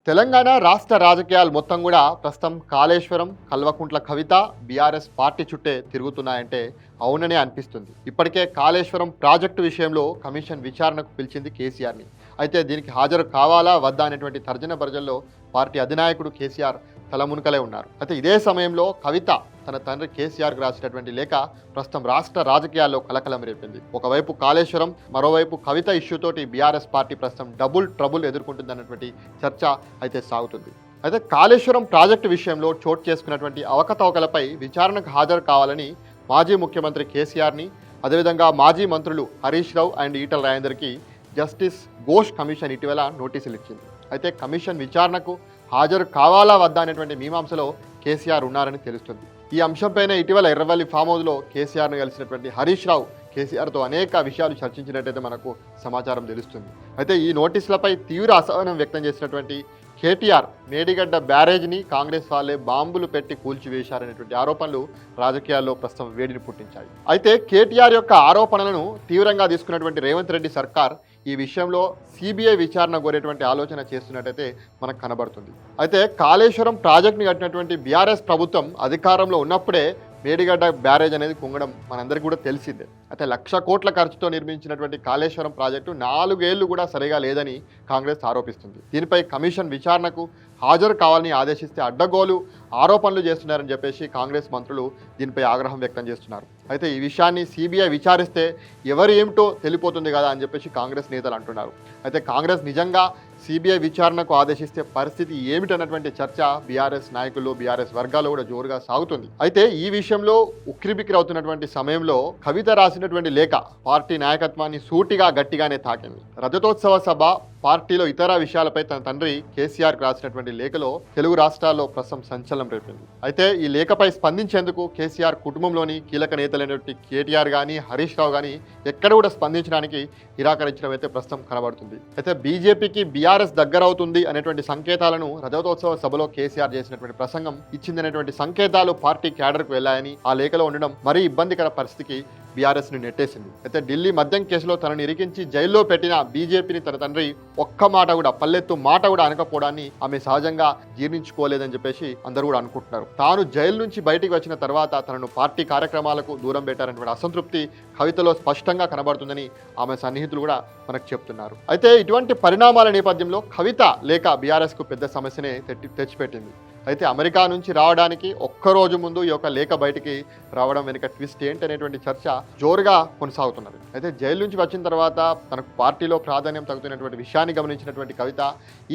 తెలంగాణ రాష్ట్ర రాజకీయాలు మొత్తం కూడా ప్రస్తుతం కాళేశ్వరం, కల్వకుంట్ల కవిత, బీఆర్ఎస్ పార్టీ చుట్టే తిరుగుతున్నాయంటే అవుననే అనిపిస్తుంది. ఇప్పటికే కాళేశ్వరం ప్రాజెక్టు విషయంలో కమిషన్ విచారణకు పిలిచింది కేసీఆర్ని. అయితే దీనికి హాజరు కావాలా వద్దా అనేటువంటి తర్జన భర్జనలో పార్టీ అధినాయకుడు కేసీఆర్ తలమునకలే ఉన్నారు. అయితే ఇదే సమయంలో కవిత తన తండ్రి కేసీఆర్కి రాసినటువంటి లేఖ ప్రస్తుతం రాష్ట్ర రాజకీయాల్లో కలకలం రేపింది. ఒకవైపు కాళేశ్వరం, మరోవైపు కవిత ఇష్యూతోటి బీఆర్ఎస్ పార్టీ ప్రస్తుతం డబుల్ ట్రబుల్ ఎదుర్కొంటుందన్నటువంటి చర్చ అయితే సాగుతుంది. అయితే కాళేశ్వరం ప్రాజెక్టు విషయంలో చోటు చేసుకున్నటువంటి అవకతవకలపై విచారణకు హాజరు కావాలని మాజీ ముఖ్యమంత్రి కేసీఆర్ని, అదేవిధంగా మాజీ మంత్రులు హరీష్ రావు అండ్ ఈటల రాజేందర్కి జస్టిస్ ఘోష్ కమిషన్ ఇటీవల నోటీసులు ఇచ్చింది. అయితే కమిషన్ విచారణకు హాజరు కావాలా వద్దా అనేటువంటి మీమాంసలో కేసీఆర్ ఉన్నారని తెలుస్తుంది. ఈ అంశంపైన ఇటీవల ఎర్రవల్లి ఫామ్ హౌస్లో కేసీఆర్ను కలిసినటువంటి హరీష్ రావు కేసీఆర్తో అనేక విషయాలు చర్చించినట్టయితే మనకు సమాచారం తెలుస్తుంది. అయితే ఈ నోటీసులపై తీవ్ర అసహనం వ్యక్తం చేసినటువంటి కేటీఆర్ మేడిగడ్డ బ్యారేజ్ని కాంగ్రెస్ వాళ్ళే బాంబులు పెట్టి కూల్చివేశారనేటువంటి ఆరోపణలు రాజకీయాల్లో ప్రస్తుతం వేడిని పుట్టించాయి. అయితే కేటీఆర్ యొక్క ఆరోపణలను తీవ్రంగా తీసుకున్నటువంటి రేవంత్ రెడ్డి సర్కార్ ఈ విషయంలో సిబిఐ విచారణ కోరేటువంటి ఆలోచన చేస్తున్నట్టయితే మనకు కనబడుతుంది. అయితే కాళేశ్వరం ప్రాజెక్టుని కట్టినటువంటి బీఆర్ఎస్ ప్రభుత్వం అధికారంలో ఉన్నప్పుడే మేడిగడ్డ బ్యారేజ్ అనేది కుంగడం మనందరికీ కూడా తెలిసిందే. అయితే 1,00,000 కోట్ల ఖర్చుతో నిర్మించినటువంటి కాళేశ్వరం ప్రాజెక్టు 4 ఏళ్లు కూడా సరిగా లేదని కాంగ్రెస్ ఆరోపిస్తుంది. దీనిపై కమిషన్ విచారణకు హాజరు కావాలని ఆదేశిస్తే అడ్డగోలు ఆరోపణలు చేస్తున్నారని చెప్పేసి కాంగ్రెస్ మంత్రులు దీనిపై ఆగ్రహం వ్యక్తం చేస్తున్నారు. అయితే ఈ విషయాన్ని సిబిఐ విచారిస్తే ఎవరు ఏమిటో తెలిపోతుంది కదా అని చెప్పేసి కాంగ్రెస్ నేతలు అంటున్నారు. అయితే కాంగ్రెస్ నిజంగా సిబిఐ విచారణకు ఆదేశిస్తే పరిస్థితి ఏమిటన్నటువంటి చర్చ బీఆర్ఎస్ నాయకులు, బీఆర్ఎస్ వర్గాల్లో కూడా జోరుగా సాగుతుంది. అయితే ఈ విషయంలో ఉక్కిరిబిక్కిరి అవుతున్నటువంటి సమయంలో కవిత రాసినటువంటి లేఖ పార్టీ నాయకత్వాన్ని సూటిగా గట్టిగానే తాకింది. రజతోత్సవ సభ, పార్టీలో ఇతర విషయాలపై తన తండ్రి కేసీఆర్కి రాసినటువంటి లేఖలో తెలుగు రాష్ట్రాల్లో ప్రస్తుతం సంచలనం రేపింది. అయితే ఈ లేఖపై స్పందించేందుకు కేసీఆర్ కుటుంబంలోని కీలక నేతలైనటువంటి కేటీఆర్ కానీ, హరీష్ రావు కానీ ఎక్కడ కూడా స్పందించడానికి నిరాకరించడం అయితే ప్రస్తుతం కనబడుతుంది. అయితే బీజేపీకి బీఆర్ఎస్ దగ్గరవుతుంది అనేటువంటి సంకేతాలను రజతోత్సవ సభలో కేసీఆర్ చేసినటువంటి ప్రసంగం ఇచ్చిందనేటువంటి సంకేతాలు పార్టీ క్యాడర్కు వెళ్లాయని ఆ లేఖలో ఉండడం మరీ ఇబ్బందికర పరిస్థితికి బీఆర్ఎస్ని నెట్టేసింది. అయితే ఢిల్లీ మద్యం కేసులో తనను ఇరికించి జైల్లో పెట్టిన బీజేపీని తన తండ్రి ఒక్క మాట కూడా, పల్లెత్తు మాట కూడా అనకపోవడాన్ని ఆమె సహజంగా జీర్ణించుకోలేదని చెప్పేసి అందరూ కూడా అనుకుంటున్నారు. తాను జైలు నుంచి బయటికి వచ్చిన తర్వాత తనను పార్టీ కార్యక్రమాలకు దూరం పెట్టారనేటువంటి అసంతృప్తి కవితలో స్పష్టంగా కనబడుతుందని ఆమె సన్నిహితులు కూడా మనకు చెప్తున్నారు. అయితే ఇటువంటి పరిణామాల నేపథ్యంలో కవిత లేక బీఆర్ఎస్కు పెద్ద సమస్యనే తెచ్చిపెట్టింది. అయితే అమెరికా నుంచి రావడానికి ఒక్కరోజు ముందు ఈ యొక్క లేఖ బయటికి రావడం వెనుక ట్విస్ట్ ఏంటనేటువంటి చర్చ జోరుగా కొనసాగుతున్నది. అయితే జైలు నుంచి వచ్చిన తర్వాత తనకు పార్టీలో ప్రాధాన్యం తగ్గుతున్నటువంటి విషయాన్ని గమనించినటువంటి కవిత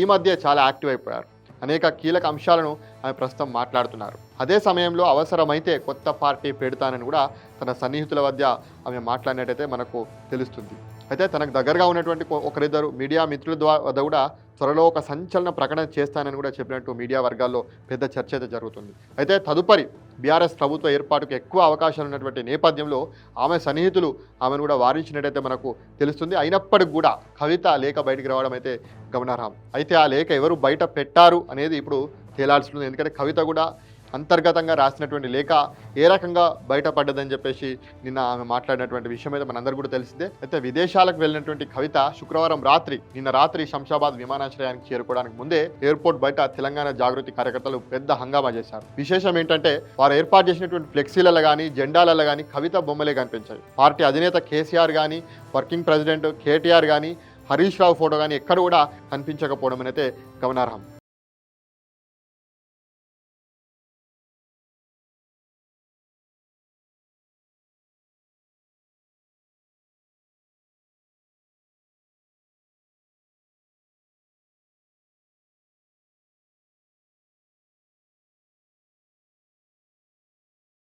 ఈ మధ్య చాలా యాక్టివ్ అయిపోయారు. అనేక కీలక అంశాలను ఆమె ప్రస్తుతం మాట్లాడుతున్నారు. అదే సమయంలో అవసరమైతే కొత్త పార్టీ పెడతానని కూడా తన సన్నిహితుల మధ్య ఆమె మాట్లాడినట్టయితే మనకు తెలుస్తుంది. అయితే తనకు దగ్గరగా ఉన్నటువంటి ఒకరిద్దరు మీడియా మిత్రుల వద్ద కూడా త్వరలో ఒక సంచలన ప్రకటన చేస్తానని కూడా చెప్పినట్టు మీడియా వర్గాల్లో పెద్ద చర్చ అయితే జరుగుతుంది. అయితే తదుపరి బీఆర్ఎస్ ప్రభుత్వ ఏర్పాటుకు ఎక్కువ అవకాశాలు ఉన్నటువంటి నేపథ్యంలో ఆమె సన్నిహితులు ఆమెను కూడా వారించినట్టయితే మనకు తెలుస్తుంది. అయినప్పటికి కూడా కవిత లేఖ బయటికి రావడం అయితే గమనార్హం. అయితే ఆ లేఖ ఎవరు బయట పెట్టారు అనేది ఇప్పుడు తేలాల్సి ఉంది. ఎందుకంటే కవిత కూడా అంతర్గతంగా రాసినటువంటి లేఖ ఏ రకంగా బయటపడ్డదని చెప్పేసి నిన్న ఆమె మాట్లాడినటువంటి విషయం అయితే మనందరూ కూడా తెలిసిందే. అయితే విదేశాలకు వెళ్ళినటువంటి కవిత నిన్న రాత్రి శంషాబాద్ విమానాశ్రయానికి చేరుకోవడానికి ముందే ఎయిర్పోర్ట్ బయట తెలంగాణ జాగృతి కార్యకర్తలు పెద్ద హంగామా చేశారు. విశేషం ఏంటంటే వారు ఏర్పాటు చేసినటువంటి ఫ్లెక్సీలలో కానీ, జెండాలలో కానీ కవిత బొమ్మలే కనిపించాయి. పార్టీ అధినేత కేసీఆర్ కానీ, వర్కింగ్ ప్రెసిడెంట్ కేటీఆర్ కానీ, హరీష్ రావు ఫోటో కానీ ఎక్కడ కూడా కనిపించకపోవడం అయితే గమనార్హం.